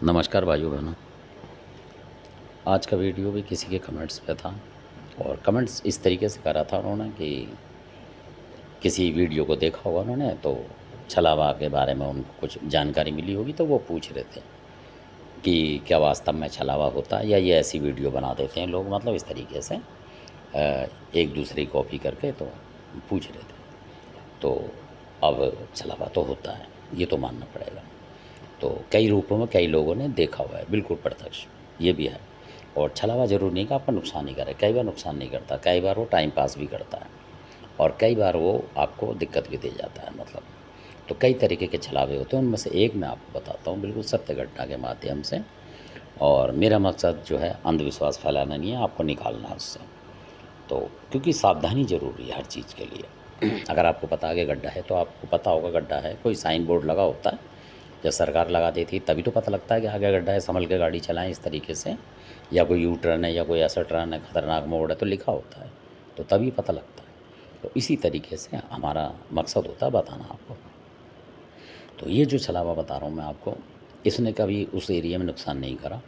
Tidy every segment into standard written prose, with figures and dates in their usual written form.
नमस्कार भाइयों बहनों। आज का वीडियो भी किसी के कमेंट्स पे था और कमेंट्स इस तरीके से करा था उन्होंने कि किसी वीडियो को देखा होगा उन्होंने, तो छलावा के बारे में उनको कुछ जानकारी मिली होगी, तो वो पूछ रहे थे कि क्या वास्तव में छलावा होता है या ये ऐसी वीडियो बना देते हैं लोग, मतलब इस तरीके से एक दूसरे की कॉपी करके तो पूछ रहे थे। तो अब छलावा तो होता है, ये तो मानना पड़ेगा। तो कई रूपों में कई लोगों ने देखा हुआ है, बिल्कुल प्रत्यक्ष ये भी है। और छलावा ज़रूर नहीं कि आपका नुकसान ही करे, कई बार नुकसान नहीं करता, कई बार वो टाइम पास भी करता है और कई बार वो आपको दिक्कत भी दे जाता है। मतलब तो कई तरीके के छलावे होते हैं, उनमें से एक मैं आपको बताता हूँ बिल्कुल सत्य घटना के माध्यम से। और मेरा मकसद जो है अंधविश्वास फैलाना नहीं है, आपको निकालना है उससे। तो क्योंकि सावधानी ज़रूरी है हर चीज़ के लिए। अगर आपको पता है कि गड्ढा है तो आपको पता होगा गड्ढा है, कोई साइन बोर्ड लगा होता है, जब सरकार लगा देती है तभी तो पता लगता है कि आगे गड्ढा है, संभल के गाड़ी चलाएं इस तरीके से। या कोई यू टर्न है या कोई ऐसा टर्न है, खतरनाक मोड़ है, तो लिखा होता है, तो तभी पता लगता है। तो इसी तरीके से हमारा मकसद होता है बताना आपको। तो ये जो छलावा बता रहा हूँ मैं आपको, इसने कभी उस एरिया में नुकसान नहीं करा।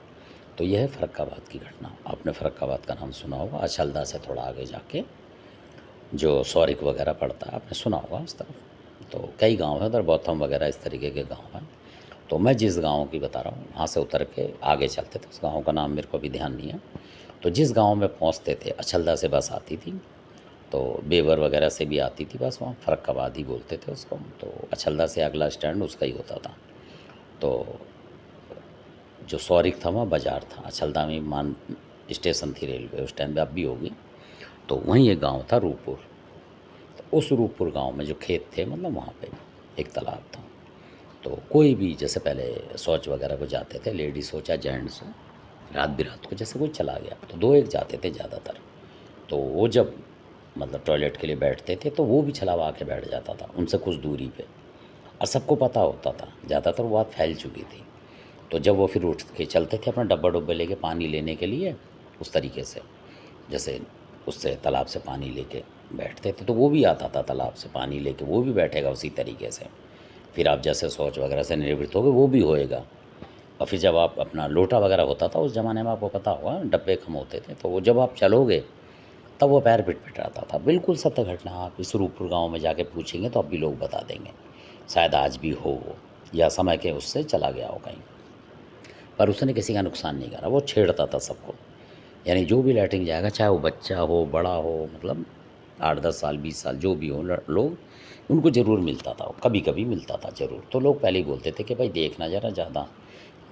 तो यह है फ़र्रुखाबाद की घटना। आपने फ़र्रुखाबाद का नाम सुना होगा, अचलदा से थोड़ा आगे जाके जो सौरिक वगैरह पड़ता है, आपने सुना होगा उस तरफ। तो कई गांव हैं उधर, बौथम वगैरह इस तरीके के गांव हैं। तो मैं जिस गांव की बता रहा हूँ, वहाँ से उतर के आगे चलते थे, उस गांव का नाम मेरे को अभी ध्यान नहीं है। तो जिस गांव में पहुँचते थे, अचलदा से बस आती थी, तो बेवर वगैरह से भी आती थी बस, वहाँ फ़र्रुखाबाद ही बोलते थे उसको। तो अचलदा से अगला स्टैंड उसका ही होता था। तो जो सौरिक था वहाँ बाज़ार था, अचलदा में मान स्टेशन थी रेलवे, उस टाइम पे अब भी होगी। तो वहीं एक गांव था रूपपुर। तो उस रूपपुर गांव में जो खेत थे, मतलब वहाँ पे एक तालाब था। तो कोई भी जैसे पहले शौच वगैरह को जाते थे, लेडीज़ हो चाहे जेंट्स हो, रात बिरात को जैसे कोई चला गया तो दो एक जाते थे ज़्यादातर। तो वो जब मतलब टॉयलेट के लिए बैठते थे तो वो भी छलावा आके बैठ जाता था उनसे कुछ दूरी पे, और सबको पता होता था, ज़्यादातर वो बात फैल चुकी थी। तो जब वो फिर उठ के चलते थे अपना डब्बा डुब्बे लेके पानी लेने के लिए, उस तरीके से जैसे उससे तालाब से पानी लेके बैठते थे, तो वो भी आता था तालाब से पानी लेके, वो भी बैठेगा उसी तरीके से। फिर आप जैसे शौच वगैरह से निवृत्त हो गए, वो भी होएगा। और फिर जब आप अपना लोटा वगैरह होता था उस ज़माने में, आपको पता होगा डब्बे कम होते थे, तो वो जब आप चलोगे तब वो पैर पिटपिटाता था। बिल्कुल सत्य घटना, आप इस रूपपुर गाँव में जाके पूछेंगे तो अब भी लोग बता देंगे, शायद आज भी हो वो, या समय के उससे चला गया हो कहीं। पर उसने किसी का नुकसान नहीं करा, वो छेड़ता था सबको। यानी जो भी लैट्रिन जाएगा, चाहे वो बच्चा हो बड़ा हो, मतलब 8-10 साल 20 साल जो भी हो लोग, उनको ज़रूर मिलता था, कभी कभी मिलता था ज़रूर। तो लोग पहले ही बोलते थे कि भाई देखना ज़रा ज़्यादा,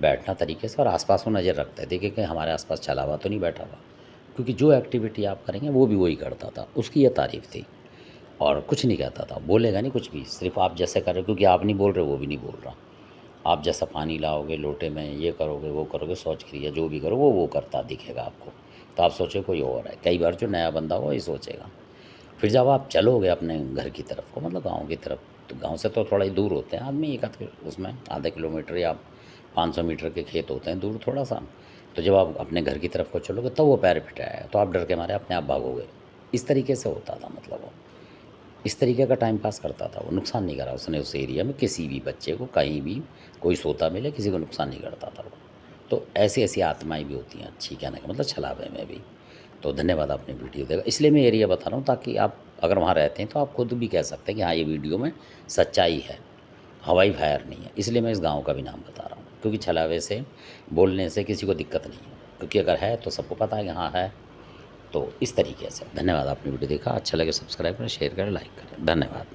बैठना तरीके से, और आसपास में नज़र रखते थे कि हमारे आसपास चला हुआ तो नहीं बैठा हुआ। क्योंकि जो एक्टिविटी आप करेंगे वो भी वही करता था, उसकी ये तारीफ़ थी। और कुछ नहीं कहता था, बोलेगा नहीं कुछ भी, सिर्फ आप जैसे कर रहे हो, क्योंकि आप नहीं बोल रहे वो भी नहीं बोल रहा। आप जैसा पानी लाओगे लोटे में, ये करोगे वो करोगे, शौच क्रिया जो भी करो वो करता दिखेगा आपको। तो आप सोचो कोई और है। कई बार जो नया बंदा हो ये सोचेगा। फिर जब आप चलोगे अपने घर की तरफ को, मतलब गाँव की तरफ, तो गाँव से तो थोड़ा ही दूर होते हैं आदमी, एक आध उसमें आधा किलोमीटर या 500 मीटर के खेत होते हैं दूर थोड़ा सा। तो जब आप अपने घर की तरफ को चलोगे तब वो पैर पिटाएगा, तो आप डर के मारे अपने आप भागोगे। इस तरीके से होता था, मतलब वो इस तरीके का टाइम पास करता था। वो नुकसान नहीं करा उसने उस एरिया में किसी भी बच्चे को, कहीं भी कोई सोता मिले किसी को नुकसान नहीं करता था वो। तो ऐसी ऐसी आत्माएं भी होती हैं अच्छी, कहने का मतलब छलावे में भी। तो धन्यवाद, आपने वीडियो देखा। इसलिए मैं एरिया बता रहा हूँ ताकि आप अगर वहाँ रहते हैं तो आप खुद भी कह सकते हैं कि हाँ ये वीडियो में सच्चाई है, हवाई फायर नहीं है। इसलिए मैं इस गाँव का भी नाम बता रहा हूँ, क्योंकि छलावे से बोलने से किसी को दिक्कत नहीं है, क्योंकि अगर है तो सबको पता है कि हाँ है। तो इस तरीके से धन्यवाद, आपने वीडियो देखा, अच्छा लगे सब्सक्राइब करें, शेयर करें, लाइक करें। धन्यवाद।